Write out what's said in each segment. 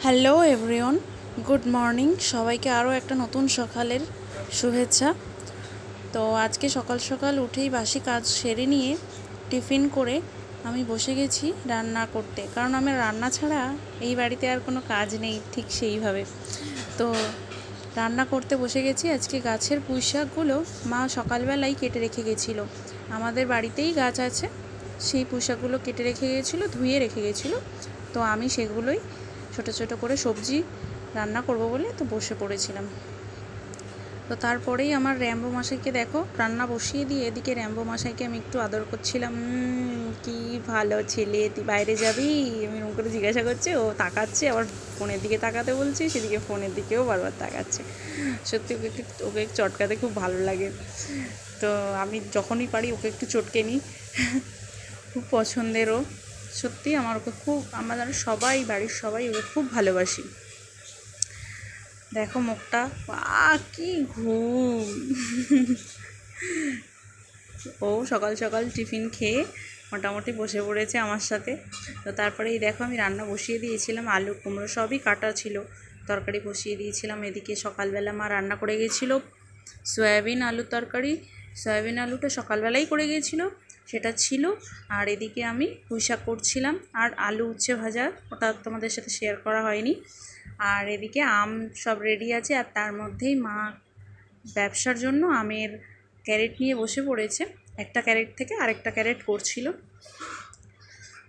Hello everyone, good morning সবাইকে। আরও একটা নতুন সকালের শুভেচ্ছা। তো আজকে সকাল সকাল উঠেই বাসি কাজ সেরে নিয়ে টিফিন করে আমি বসে গেছি রান্না করতে, কারণ আমার রান্না ছাড়া এই বাড়িতে আর কোনো কাজ নেই ঠিক সেইভাবে। তো রান্না করতে বসে গেছি। আজকে গাছের পুঁই শাকগুলো মা সকালবেলাই কেটে রেখে গেছিলো। আমাদের বাড়িতেই গাছ আছে, সেই পুঁই শাকগুলো কেটে রেখে গেছিলো, ধুয়ে রেখে গেছিলো। তো আমি সেগুলোই ছোটো ছোটো করে সবজি রান্না করব বলে তো বসে পড়েছিলাম। তো তারপরেই আমার র্যাম্বো মশাইকে দেখো রান্না বসিয়ে দিয়ে এদিকে র্যাম্বো মশাইকে আমি একটু আদর করছিলাম। কি ভালো ছেলে, তুই বাইরে যাবি? আমি এরকম করে জিজ্ঞাসা করছে, ও তাকাচ্ছে, আবার ফোনের দিকে তাকাতে বলছে, সেদিকে ফোনের দিকেও বারবার তাকাচ্ছে। সত্যি ওকে চটকাতে খুব ভালো লাগে। তো আমি যখনই পারি ওকে একটু চটকে নিই, খুব পছন্দেরও। সত্যি আমার ওকে খুব, আমরা সবাই বাড়ির সবাই ওকে খুব ভালোবাসি। দেখো মুখটা, কি ঘুম! ও সকাল সকাল টিফিন খেয়ে মোটামুটি বসে পড়েছে আমার সাথে। তো তারপরেই দেখো আমি রান্না বসিয়ে দিয়েছিলাম, আলু কুমড়ো সবই কাটা ছিল, তরকারি বসিয়ে দিয়েছিলাম। এদিকে সকালবেলা মা রান্না করে গেছিলো সয়াবিন আলুর তরকারি। সয়াবিন আলুটা সকালবেলাই করে গিয়েছিলো, সেটা ছিল। আর এদিকে আমি পুঁই শাক করছিলাম, আর আলু উচ্ছে ভাজা, ওটা তোমাদের সাথে শেয়ার করা হয়নি। আর এদিকে আম সব রেডি আছে, আর তার মধ্যেই মা ব্যবসার জন্য আমের ক্যারেট নিয়ে বসে পড়েছে। একটা ক্যারেট থেকে আরেকটা ক্যারেট করছিল,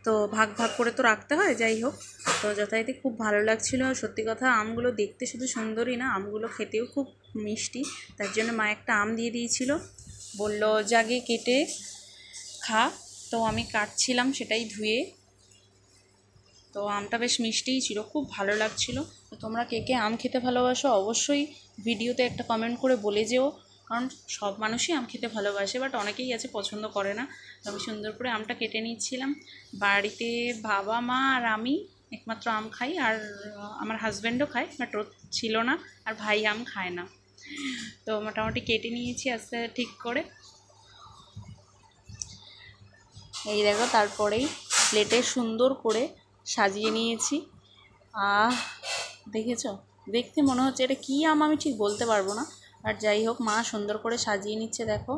তো ভাগ ভাগ করে তো রাখতে হয়। যাই হোক, তো যথারীতি খুব ভালো লাগছিল। সত্যি কথা, আমগুলো দেখতে শুধু সুন্দরই না, আমগুলো খেতেও খুব মিষ্টি। তার জন্য মা একটা আম দিয়ে দিয়েছিল, বলল জাগে কেটে খা। তো আমি কাটছিলাম সেটাই ধুয়ে। তো আমটা বেশ মিষ্টিই ছিল, খুব ভালো লাগছিল। তো তোমরা কে কে আম খেতে ভালোবাসো অবশ্যই ভিডিওতে একটা কমেন্ট করে বলে যেও, কারণ সব মানুষই আম খেতে ভালোবাসে, বাট অনেকেই আছে পছন্দ করে না। তো আমি সুন্দর করে আমটা কেটে নিচ্ছিলাম। বাড়িতে বাবা মা আর আমি একমাত্র আম খাই, আর আমার হাজব্যান্ডও খায়, বাট ও ছিল না, আর ভাই আম খায় না। তো মোটামুটি কেটে নিয়েছি আস্তে ঠিক করে। এই দেখো, তারপরেই প্লেটে সুন্দর করে সাজিয়ে নিয়েছি। দেখেছো, দেখতে মনে হচ্ছে এটা কী আম আমি ঠিক বলতে পারবো না, আর যাই হোক মা সুন্দর করে সাজিয়ে নিচ্ছে। দেখো,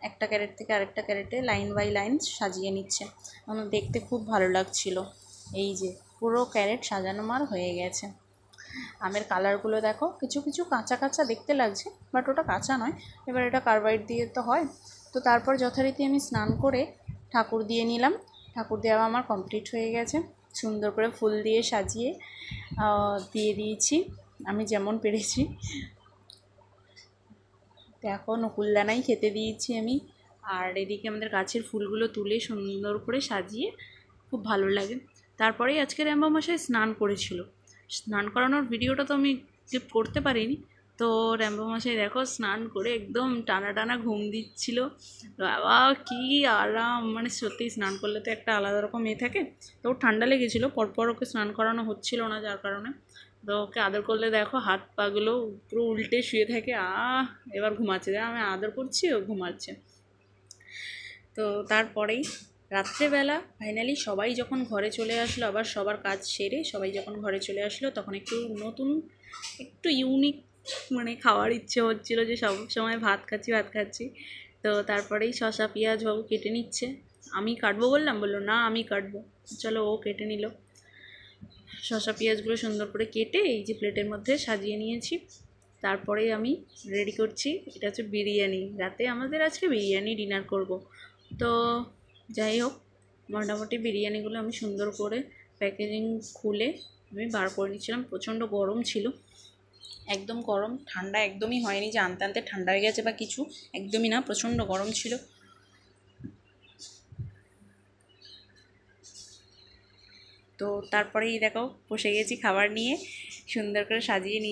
একটা ক্যারেট থেকে আরেকটা ক্যারেটে লাইন বাই লাইন সাজিয়ে নিচ্ছে, আমার দেখতে খুব ভালো লাগছিল। এই যে পুরো ক্যারেট সাজানো মার হয়ে গেছে। আমের কালারগুলো দেখো, কিছু কিছু কাঁচা কাঁচা দেখতে লাগছে, বাট ওটা কাঁচা নয়, এবার এটা কার্বাইড দিয়ে তো হয়। তো তারপর যথারীতি আমি স্নান করে ঠাকুর দিয়ে নিলাম। ঠাকুর দেওয়া আমার কমপ্লিট হয়ে গেছে, সুন্দর করে ফুল দিয়ে সাজিয়ে দিয়ে দিয়েছি আমি যেমন পেরেছি। দেখো নকুলদানাই খেতে দিয়েছি আমি। আর এদিকে আমাদের গাছের ফুলগুলো তুলে সুন্দর করে সাজিয়ে খুব ভালো লাগে। তারপরেই আজকে র্যাম্বো মশাই স্নান করেছিল। স্নান করানোর ভিডিওটা তো আমি ক্লিপ করতে পারিনি। তো র্যাম্বো মশাই দেখো স্নান করে একদম টানা টানা ঘুম দিচ্ছিল। বাবা কি আরাম, মানে সত্যি স্নান করলে তো একটা আলাদা রকম থাকে। তো ওর ঠান্ডা লেগেছিলো, পরপর ওকে স্নান করানো হচ্ছিল না, যার কারণে তো ওকে আদর করলে দেখো হাত পাগুলো পুরো উল্টে শুয়ে থাকে। এবার ঘুমাচ্ছে, আমি আদর করছি, ও ঘুমাচ্ছে। তো তারপরেই রাত্রেবেলা ফাইনালি সবাই যখন ঘরে চলে আসলো, আবার সবার কাজ সেরে সবাই যখন ঘরে চলে আসলো, তখন একটু নতুন, একটু ইউনিক মানে খাওয়ার ইচ্ছে হচ্ছিলো, যে সব সময় ভাত খাচ্ছি। তো তারপরেই শসা পেঁয়াজ বাবু কেটে নিচ্ছে। আমি কাটবো বললাম, বললো না আমি কাটবো, চলো ও কেটে নিল। শসা পেঁয়াজগুলো সুন্দর করে কেটে এই যে প্লেটের মধ্যে সাজিয়ে নিয়েছি। তারপরে আমি রেডি করছি, এটা হচ্ছে বিরিয়ানি। রাতে আমাদের আজকে বিরিয়ানি ডিনার করব। তো যাই হোক, মোটামুটি বিরিয়ানিগুলো আমি সুন্দর করে প্যাকেজিং খুলে আমি বার করে নিচ্ছিলাম। প্রচণ্ড গরম ছিল, একদম গরম, ঠান্ডা একদমই হয়নি যে আনতে আনতে ঠান্ডা হয়ে গেছে বা কিছু, একদমই না, প্রচণ্ড গরম ছিল। তো তারপরেই দেখো বসে গেছি খাবার নিয়ে, সুন্দর করে সাজিয়ে নিয়েছি।